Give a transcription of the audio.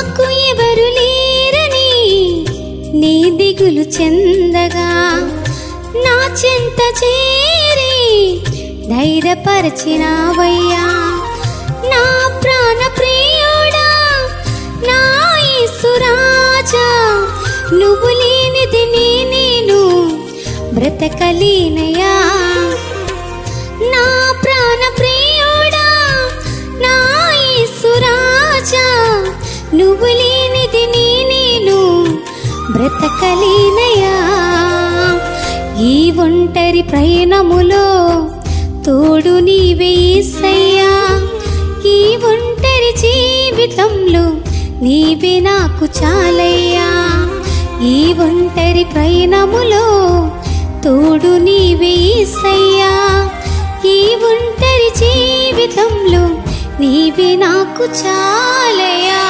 నాకు ఎవరు లేరని నీ దిగులు చెందగా నా చెంత చేరి ధైర్యపరచినావయ్యా నా ప్రాణ ప్రియుడా నా యేసురాజా నువ్వు లేనిది నేను బ్రతకలేనయ్యా నా ప్రాణ ప్రియుడా నా యేసురాజా నువ్వు లేనిది నేను బ్రతకలేనయ్యా ఈ ఒంటరి ప్రయాణములో తోడు నీవే యేసయ్యా ఈ ఒంటరి జీవితంలో నీవే నాకు చాలయ్యా ఈ ఒంటరి ప్రయాణములో తోడు నీవే యేసయ్యా ఈ ఒంటరి జీవితంలో నీవే నాకు చాలయ్యా।